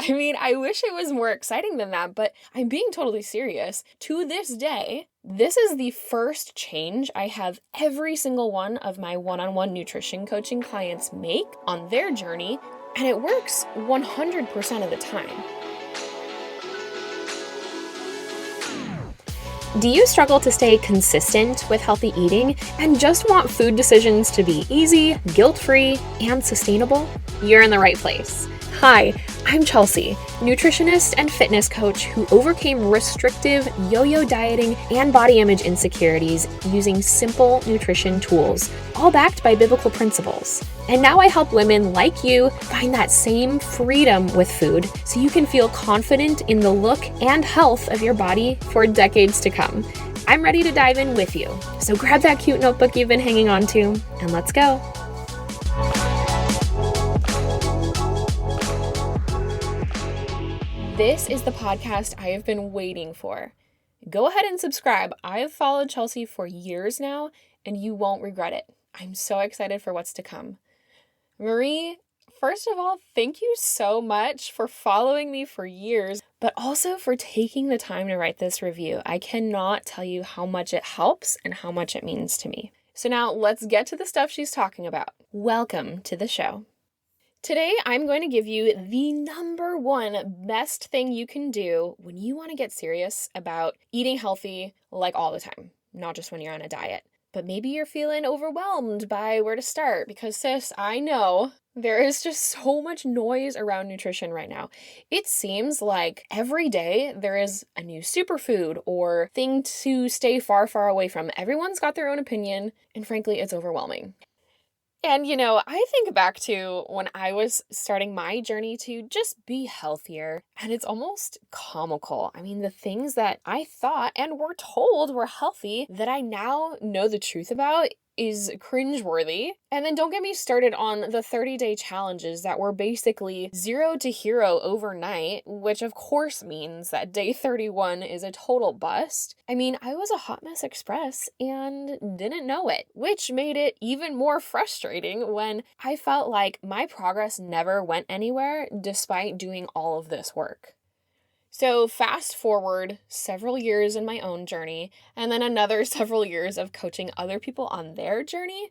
I mean, I wish it was more exciting than that, but I'm being totally serious. To this day, this is the first change I have every single one of my one-on-one nutrition coaching clients make on their journey, and it works 100% of the time. Do you struggle to stay consistent with healthy eating and just want food decisions to be easy, guilt-free, and sustainable? You're in the right place. Hi, I'm Chelsea, nutritionist and fitness coach who overcame restrictive yo-yo dieting and body image insecurities using simple nutrition tools, all backed by biblical principles. And now I help women like you find that same freedom with food so you can feel confident in the look and health of your body for decades to come. I'm ready to dive in with you. So grab that cute notebook you've been hanging on to and let's go. This is the podcast I have been waiting for. Go ahead and subscribe. I have followed Chelsea for years now, and you won't regret it. I'm so excited for what's to come. Marie, first of all, thank you so much for following me for years, but also for taking the time to write this review. I cannot tell you how much it helps and how much it means to me. So now let's get to the stuff she's talking about. Welcome to the show. Today, I'm going to give you the number one best thing you can do when you want to get serious about eating healthy, like all the time, not just when you're on a diet. But maybe you're feeling overwhelmed by where to start because, sis, I know there is just so much noise around nutrition right now. It seems like every day there is a new superfood or thing to stay far, far away from. Everyone's got their own opinion, and frankly, it's overwhelming. And, I think back to when I was starting my journey to just be healthier, and it's almost comical. I mean, the things that I thought and were told were healthy that I now know the truth about is cringeworthy. And then don't get me started on the 30-day challenges that were basically 0 to hero overnight, which of course means that day 31 is a total bust. I mean, I was a hot mess express and didn't know it, which made it even more frustrating when I felt like my progress never went anywhere despite doing all of this work. So fast forward several years in my own journey, and then another several years of coaching other people on their journey,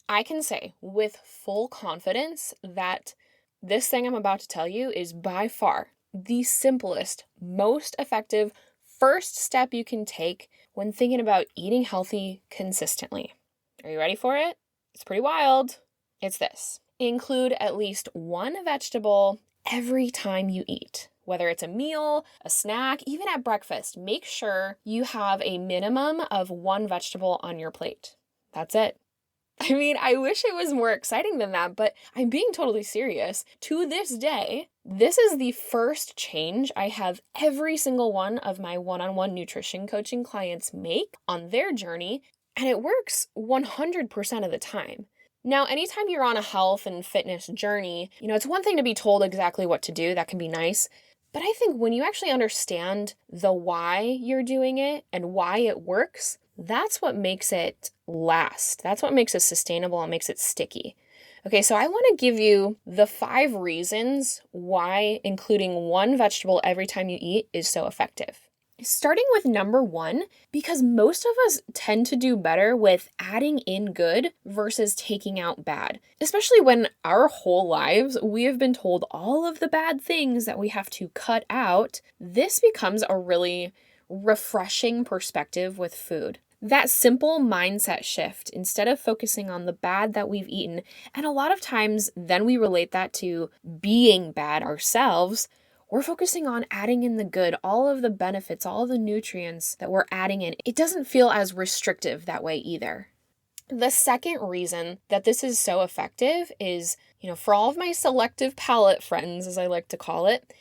I can say with full confidence that this thing I'm about to tell you is by far the simplest, most effective first step you can take when thinking about eating healthy consistently. Are you ready for it? It's pretty wild. It's this. Include at least one vegetable every time you eat. Whether it's a meal, a snack, even at breakfast, make sure you have a minimum of one vegetable on your plate. That's it. I mean, I wish it was more exciting than that, but I'm being totally serious. To this day, this is the first change I have every single one of my one-on-one nutrition coaching clients make on their journey, and it works 100% of the time. Now, anytime you're on a health and fitness journey, it's one thing to be told exactly what to do. That can be nice. But I think when you actually understand the why you're doing it and why it works, that's what makes it last. That's what makes it sustainable and makes it sticky. Okay, so I want to give you the 5 reasons why including one vegetable every time you eat is so effective. Starting with number 1, because most of us tend to do better with adding in good versus taking out bad, especially when our whole lives we have been told all of the bad things that we have to cut out. This becomes a really refreshing perspective with food. That simple mindset shift, instead of focusing on the bad that we've eaten, and a lot of times then we relate that to being bad ourselves, we're focusing on adding in the good, all of the benefits, all of the nutrients that we're adding in. It doesn't feel as restrictive that way either. The second reason that this is so effective is, for all of my selective palate friends, as I like to call it,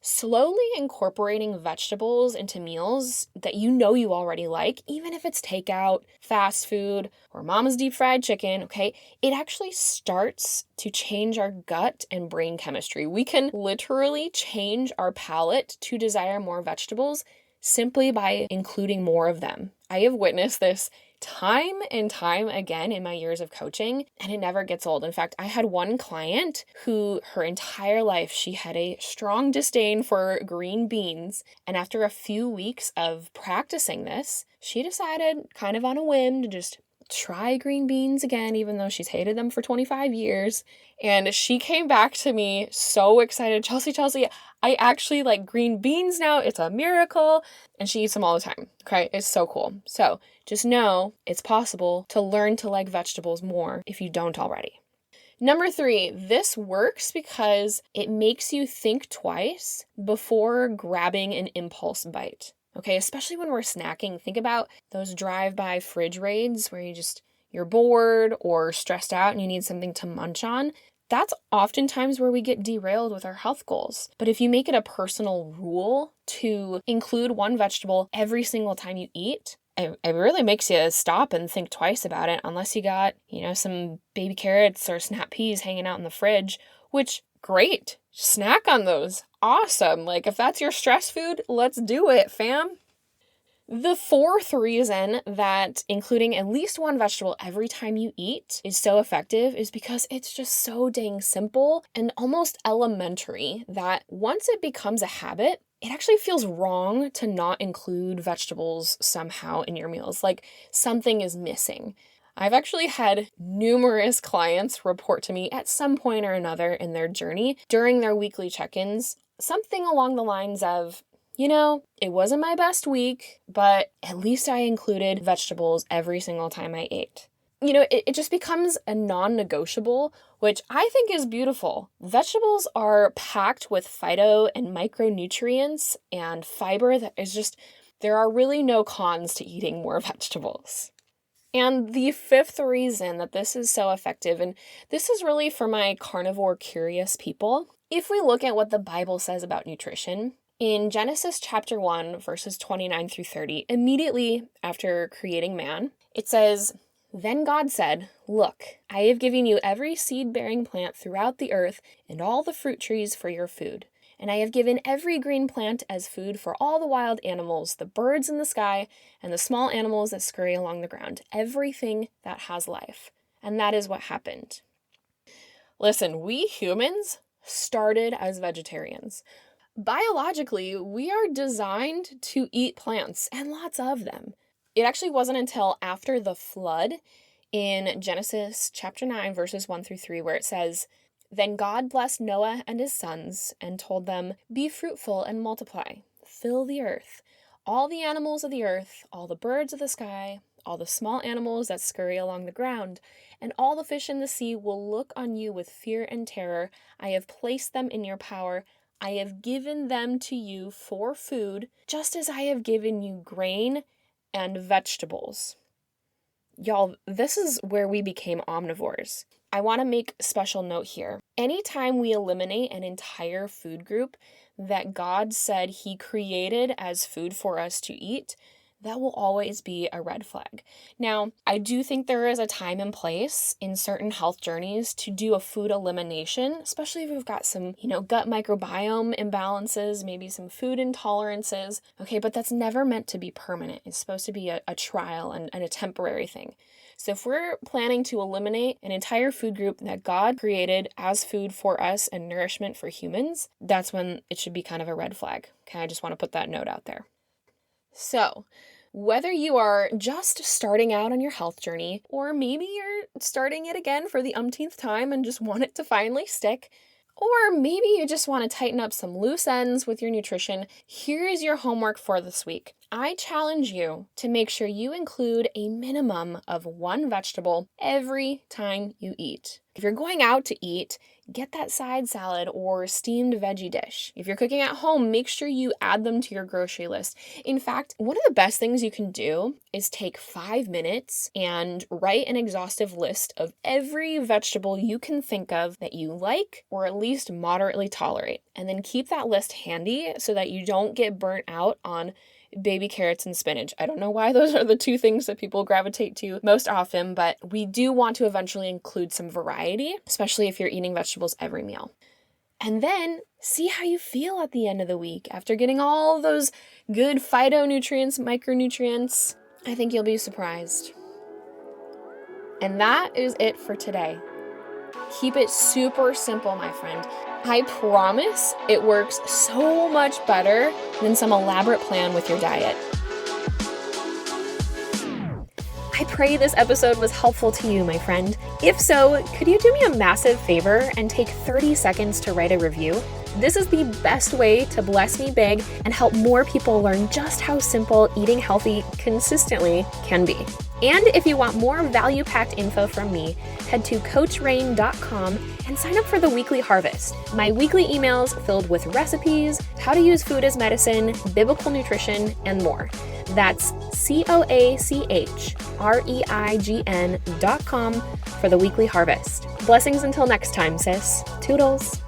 slowly incorporating vegetables into meals that you already like, even if it's takeout, fast food, or mama's deep fried chicken, okay, it actually starts to change our gut and brain chemistry. We can literally change our palate to desire more vegetables simply by including more of them. I have witnessed this time and time again in my years of coaching, and it never gets old. In fact, I had one client who her entire life, she had a strong disdain for green beans. And after a few weeks of practicing this, she decided kind of on a whim to just try green beans again, even though she's hated them for 25 years. And she came back to me so excited. Chelsea, I actually like green beans now. It's a miracle. And she eats them all the time. Okay. It's so cool. So just know it's possible to learn to like vegetables more if you don't already. Number 3, this works because it makes you think twice before grabbing an impulse bite. Okay, especially when we're snacking. Think about those drive-by fridge raids where you're bored or stressed out and you need something to munch on. That's oftentimes where we get derailed with our health goals. But if you make it a personal rule to include one vegetable every single time you eat, it really makes you stop and think twice about it, unless you got, some baby carrots or snap peas hanging out in the fridge, which, great, snack on those. Awesome. Like, if that's your stress food, let's do it, fam. The 4th reason that including at least one vegetable every time you eat is so effective is because it's just so dang simple and almost elementary that once it becomes a habit, it actually feels wrong to not include vegetables somehow in your meals, like something is missing. I've actually had numerous clients report to me at some point or another in their journey during their weekly check-ins, something along the lines of, it wasn't my best week, but at least I included vegetables every single time I ate. It just becomes a non-negotiable, which I think is beautiful. Vegetables are packed with phyto and micronutrients and fiber there are really no cons to eating more vegetables. And the 5th reason that this is so effective, and this is really for my carnivore curious people, if we look at what the Bible says about nutrition, in Genesis chapter 1, verses 29 through 30, immediately after creating man, it says, "Then God said, 'Look, I have given you every seed-bearing plant throughout the earth and all the fruit trees for your food. And I have given every green plant as food for all the wild animals, the birds in the sky, and the small animals that scurry along the ground, everything that has life.'" And that is what happened. Listen, we humans started as vegetarians. Biologically, we are designed to eat plants, and lots of them. It actually wasn't until after the flood in Genesis chapter 9, verses 1 through 3, where it says, "Then God blessed Noah and his sons and told them, 'Be fruitful and multiply, fill the earth. All the animals of the earth, all the birds of the sky, all the small animals that scurry along the ground, and all the fish in the sea will look on you with fear and terror. I have placed them in your power. I have given them to you for food, just as I have given you grain and vegetables." Y'all, this is where we became omnivores. I want to make a special note here. Anytime we eliminate an entire food group that God said He created as food for us to eat, that will always be a red flag. Now, I do think there is a time and place in certain health journeys to do a food elimination, especially if we've got some, gut microbiome imbalances, maybe some food intolerances. Okay, but that's never meant to be permanent. It's supposed to be a trial and a temporary thing. So if we're planning to eliminate an entire food group that God created as food for us and nourishment for humans, that's when it should be kind of a red flag. Okay, I just want to put that note out there. So, whether you are just starting out on your health journey, or maybe you're starting it again for the umpteenth time and just want it to finally stick, or maybe you just want to tighten up some loose ends with your nutrition, here is your homework for this week. I challenge you to make sure you include a minimum of one vegetable every time you eat. If you're going out to eat, get that side salad or steamed veggie dish. If you're cooking at home, make sure you add them to your grocery list. In fact, one of the best things you can do is take 5 minutes and write an exhaustive list of every vegetable you can think of that you like or at least moderately tolerate. And then keep that list handy so that you don't get burnt out on baby carrots and spinach. I don't know why those are the 2 things that people gravitate to most often, but we do want to eventually include some variety, especially if you're eating vegetables every meal. And then see how you feel at the end of the week after getting all those good phytonutrients, micronutrients. I think you'll be surprised. And that is it for today. Keep it super simple, my friend. I promise it works so much better than some elaborate plan with your diet. I pray this episode was helpful to you, my friend. If so, could you do me a massive favor and take 30 seconds to write a review? This is the best way to bless me big and help more people learn just how simple eating healthy consistently can be. And if you want more value-packed info from me, head to coachrain.com and sign up for the Weekly Harvest, my weekly emails filled with recipes, how to use food as medicine, biblical nutrition, and more. That's coachreign.com for the Weekly Harvest. Blessings until next time, sis. Toodles.